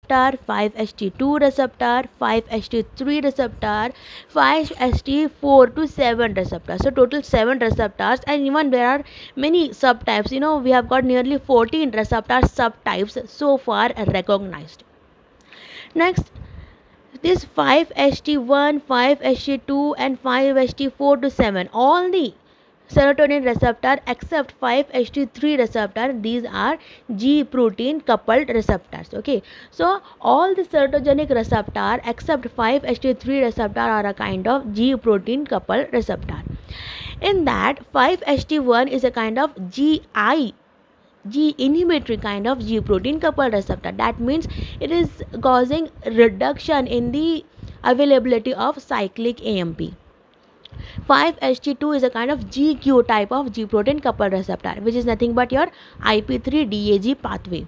receptor, 5-HT2 receptor, 5-HT3 receptor, 5-HT4 to 7 receptors. So total 7 receptors, and even there are many subtypes. We have got nearly 14 receptor subtypes so far recognized. Next, this 5-HT1, 5-HT2 and 5-HT4 to 7, all the serotonin receptor except 5-HT3 receptor, these are G protein coupled receptors. Okay, so all the serotogenic receptor except 5-HT3 receptor are a kind of G protein coupled receptor. In that, 5-HT1 is a kind of G inhibitory kind of G protein coupled receptor. That means it is causing reduction in the availability of cyclic AMP. 5-HT2 is a kind of GQ type of G protein coupled receptor, which is nothing but your IP3-DAG pathway.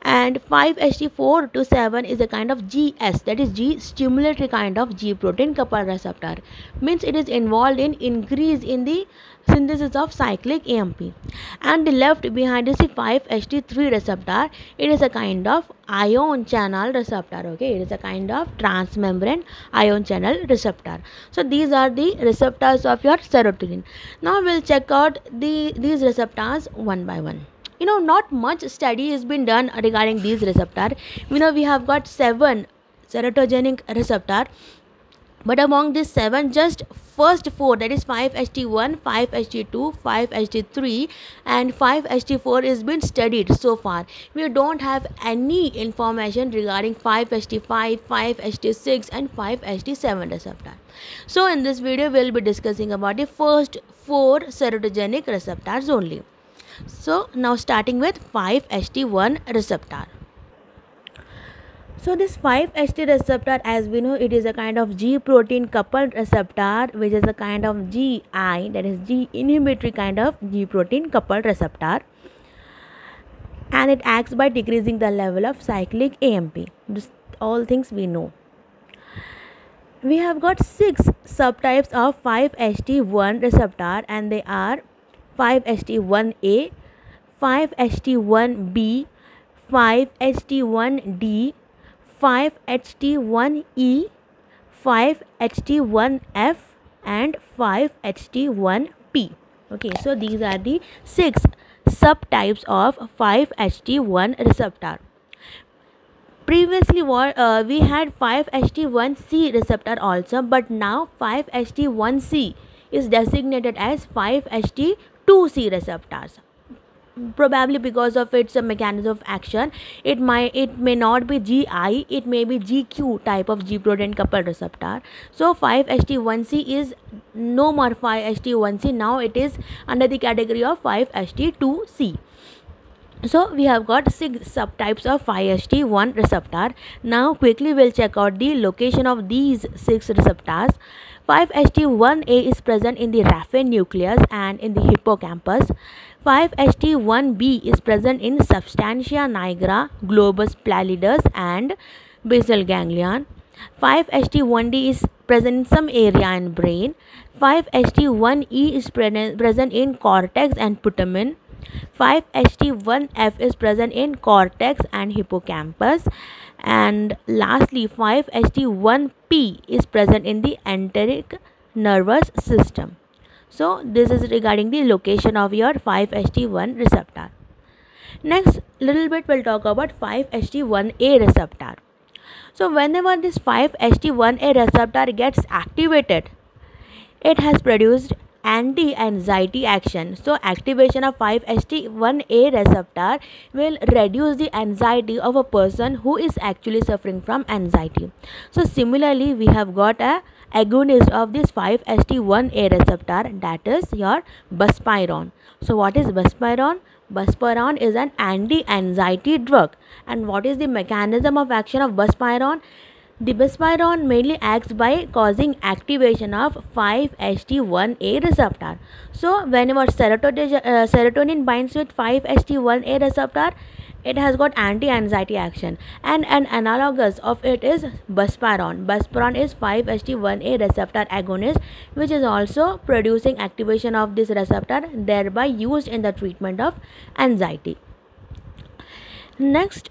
And 5-HT4 to 7 is a kind of GS, that is G stimulatory kind of G protein coupled receptor. Means it is involved in increase in the synthesis of cyclic AMP. And the left behind is the 5-HT3 receptor. It is a kind of ion channel receptor. Okay, it is a kind of transmembrane ion channel receptor. So these are the receptors of your serotonin. Now we'll check out these receptors one by one. Not much study has been done regarding these receptors. We have got 7 serotogenic receptor, but among these 7, just first 4, that is 5-HT1, 5-HT2, 5-HT3 and 5-HT4 is been studied so far. We don't have any information regarding 5-HT5, 5-HT6 and 5-HT7 receptor. So in this video we will be discussing about the first 4 serotogenic receptors only. So now starting with 5-HT1 receptor. So this 5-HT receptor, as we know, it is a kind of G protein coupled receptor, which is a kind of GI, that is G inhibitory kind of G protein coupled receptor, and it acts by decreasing the level of cyclic AMP. This all things we know. We have got 6 subtypes of 5-HT1 receptor, and they are 5-HT1A, 5-HT1B, 5-HT1D, 5-HT1E, 5-HT1F and 5-HT1P. Okay, so these are the 6 subtypes of 5-HT1 receptor. Previously we had 5-HT1C receptor also, but now 5-HT1C is designated as 5-HT2C receptors. Probably because of its mechanism of action, it may not be GI, it may be GQ type of G protein coupled receptor. So 5-HT1C is no more 5-HT1C, now it is under the category of 5-HT2C. So we have got 6 subtypes of 5-HT1 receptor. Now quickly we'll check out the location of these 6 receptors. 5-HT1A is present in the raphe nucleus and in the hippocampus. 5-HT1B is present in substantia nigra, globus pallidus and basal ganglion. 5-HT1D is present in some area in brain. 5-HT1E is present in cortex and putamen. 5-HT1F is present in cortex and hippocampus, and lastly 5-HT1P is present in the enteric nervous system. So this is regarding the location of your 5-HT1 receptor. Next little bit we'll talk about 5-HT1A receptor. So whenever this 5-HT1A receptor gets activated, it has produced anti-anxiety action. So activation of 5-HT1A receptor will reduce the anxiety of a person who is actually suffering from anxiety. So similarly we have got a agonist of this 5-HT1A receptor, that is your buspirone. So what is buspirone? Buspirone is an anti-anxiety drug. And what is the mechanism of action of buspirone? The buspirone mainly acts by causing activation of 5-HT1A receptor. So whenever serotonin binds with 5-HT1A receptor, it has got anti-anxiety action, and an analogous of it is buspirone. Buspirone is 5-HT1A receptor agonist, which is also producing activation of this receptor, thereby used in the treatment of anxiety. Next,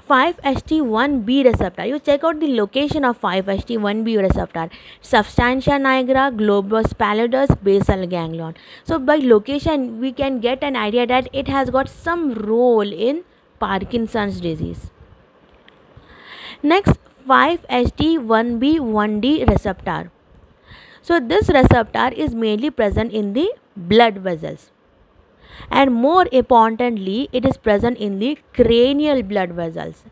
5-HT1B receptor. You check out the location of 5-HT1B receptor. Substantia nigra, globus pallidus, basal ganglion. So by location we can get an idea that it has got some role in Parkinson's disease. Next, 5-HT1B1D receptor. So this receptor is mainly present in the blood vessels, and more importantly it is present in the cranial blood vessels.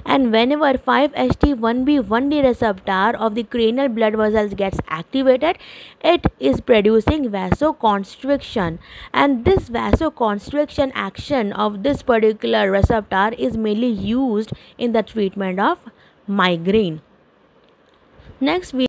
And whenever 5-HT1B1D receptor of the cranial blood vessels gets activated, it is producing vasoconstriction, and this vasoconstriction action of this particular receptor is mainly used in the treatment of migraine. Next we